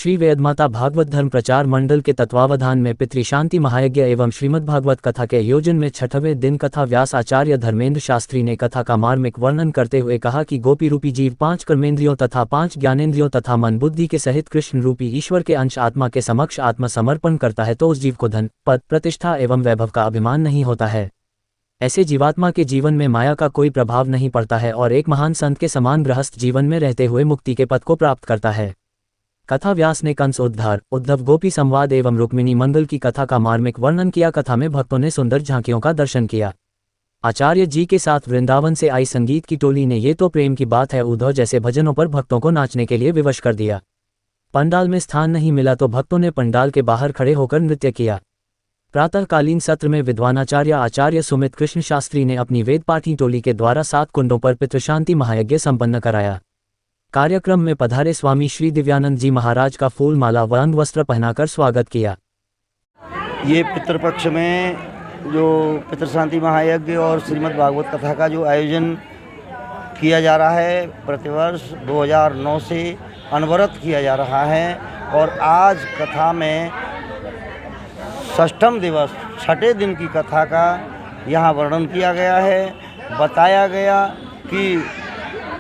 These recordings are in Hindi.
श्री वेदमाता भागवत धर्म प्रचार मंडल के तत्वावधान में पितृशांति महायज्ञ एवं श्रीमद् भागवत कथा के आयोजन में 6वें दिन कथा व्यास आचार्य धर्मेंद्र शास्त्री ने कथा का मार्मिक वर्णन करते हुए कहा कि गोपी रूपी जीव 5 कर्मेंद्रियों तथा 5 ज्ञानेंद्रियों तथा मन बुद्धि के सहित कृष्ण रूपी ईश्वर के अंश आत्मा के समक्ष आत्मसमर्पण करता है तो उस जीव को धन, पद, प्रतिष्ठा एवं वैभव का अभिमान नहीं होता है। ऐसे जीवात्मा के जीवन में माया का कोई प्रभाव नहीं पड़ता है और एक महान संत के समान गृहस्थ जीवन में रहते हुए मुक्ति के पद को प्राप्त करता है। कथा व्यास ने कंस उद्धार, उद्धव गोपी संवाद एवं रुक्मिणी मंगल की कथा का मार्मिक वर्णन किया। कथा में भक्तों ने सुंदर झांकियों का दर्शन किया। आचार्य जी के साथ वृंदावन से आई संगीत की टोली ने ये तो प्रेम की बात है उद्धव जैसे भजनों पर भक्तों को नाचने के लिए विवश कर दिया। पंडाल में स्थान नहीं मिला तो भक्तों ने पंडाल के बाहर खड़े होकर नृत्य किया। प्रातःकालीन सत्र में विद्वानाचार्य आचार्य सुमित कृष्ण शास्त्री ने अपनी वेदपाठी टोली के द्वारा 7 कुंडों पर पितृशांति महायज्ञ संपन्न कराया। कार्यक्रम में पधारे स्वामी श्री दिव्यानंद जी महाराज का फूल माला व अंग वस्त्र पहनाकर स्वागत किया। ये पितृपक्ष में जो पितृशांति महायज्ञ और श्रीमद् भागवत कथा का जो आयोजन किया जा रहा है प्रतिवर्ष 2009 से अनवरत किया जा रहा है और आज कथा में 6ठम दिवस 6ठे दिन की कथा का यहाँ वर्णन किया गया है। बताया गया कि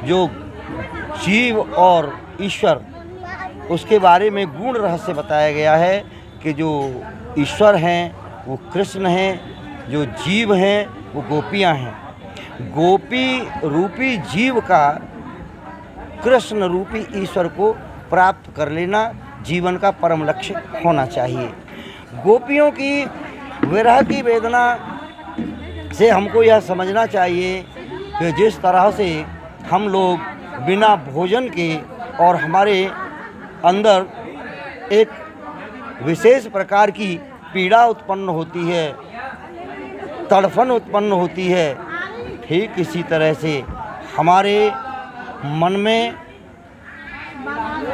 जो जीव और ईश्वर उसके बारे में गूढ़ रहस्य बताया गया है कि जो ईश्वर हैं वो कृष्ण हैं, जो जीव हैं वो गोपियां हैं। गोपी रूपी जीव का कृष्ण रूपी ईश्वर को प्राप्त कर लेना जीवन का परम लक्ष्य होना चाहिए। गोपियों की विरह की वेदना से हमको यह समझना चाहिए कि जिस तरह से हम लोग बिना भोजन के और हमारे अंदर एक विशेष प्रकार की पीड़ा उत्पन्न होती है, तड़फन उत्पन्न होती है, ठीक इसी तरह से हमारे मन में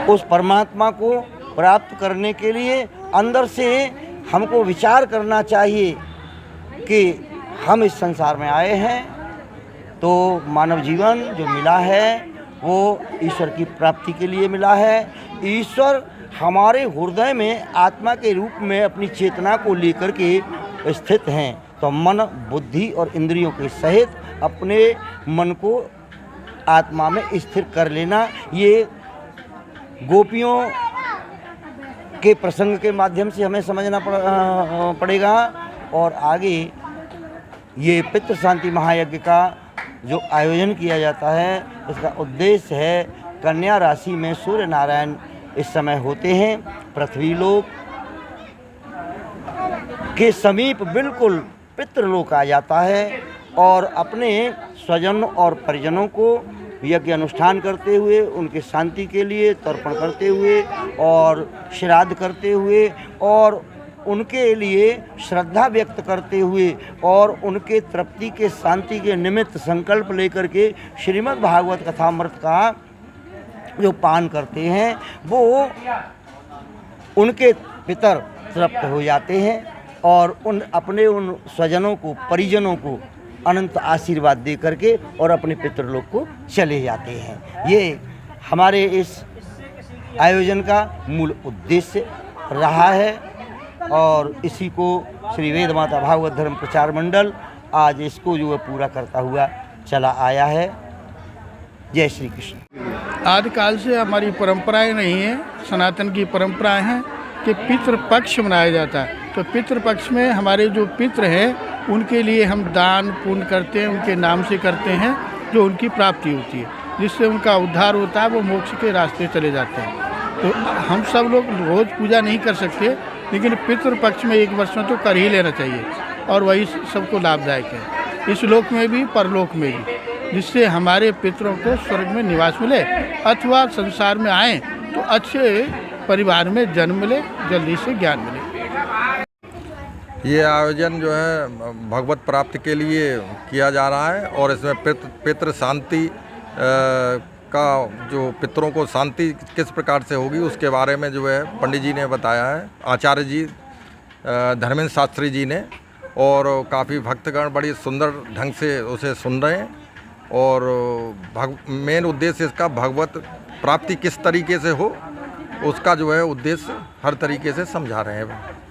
उस परमात्मा को प्राप्त करने के लिए अंदर से हमको विचार करना चाहिए कि हम इस संसार में आए हैं तो मानव जीवन जो मिला है वो ईश्वर की प्राप्ति के लिए मिला है। ईश्वर हमारे हृदय में आत्मा के रूप में अपनी चेतना को लेकर के स्थित हैं तो मन, बुद्धि और इंद्रियों के सहित अपने मन को आत्मा में स्थिर कर लेना ये गोपियों के प्रसंग के माध्यम से हमें समझना पड़ेगा। और आगे ये पितृशांति महायज्ञ का जो आयोजन किया जाता है इसका उद्देश्य है कन्या राशि में सूर्य नारायण इस समय होते हैं, पृथ्वी लोक के समीप बिल्कुल पितृलोक आ जाता है और अपने स्वजन और परिजनों को यज्ञ अनुष्ठान करते हुए उनके शांति के लिए तर्पण करते हुए और श्राद्ध करते हुए और उनके लिए श्रद्धा व्यक्त करते हुए और उनके तृप्ति के शांति के निमित्त संकल्प लेकर के श्रीमद् भागवत कथामृत का जो पान करते हैं वो उनके पितर तृप्त हो जाते हैं और उन स्वजनों को परिजनों को अनंत आशीर्वाद दे करके और अपने पितृलोक को चले जाते हैं। ये हमारे इस आयोजन का मूल उद्देश्य रहा है और इसी को श्री वेदमाता भागवत धर्म प्रचार मंडल आज इसको जो है पूरा करता हुआ चला आया है। जय श्री कृष्ण। आदिकाल से हमारी परंपराएं नहीं है, सनातन की परंपराएं हैं कि पितृपक्ष मनाया जाता है। तो पितृपक्ष में हमारे जो पितृ हैं उनके लिए हम दान पुण्य करते हैं, उनके नाम से करते हैं, जो उनकी प्राप्ति होती है, जिससे उनका उद्धार होता है, वो मोक्ष के रास्ते चले जाते हैं। तो हम सब लोग रोज़ पूजा नहीं कर सकते, लेकिन पितृपक्ष में एक वर्ष में तो कर ही लेना चाहिए और वही सबको लाभदायक है, इस लोक में भी परलोक में भी, जिससे हमारे पितरों को स्वर्ग में निवास मिले अथवा संसार में आएँ तो अच्छे परिवार में जन्म मिले, जल्दी से ज्ञान मिले। ये आयोजन जो है भगवत प्राप्ति के लिए किया जा रहा है और इसमें पितृ शांति का जो पितरों को शांति किस प्रकार से होगी उसके बारे में जो है पंडित जी ने बताया है, आचार्य जी धर्मेंद्र शास्त्री जी ने, और काफ़ी भक्तगण बड़ी सुंदर ढंग से उसे सुन रहे हैं। और मेन उद्देश्य इसका भगवत प्राप्ति किस तरीके से हो उसका जो है उद्देश्य हर तरीके से समझा रहे हैं।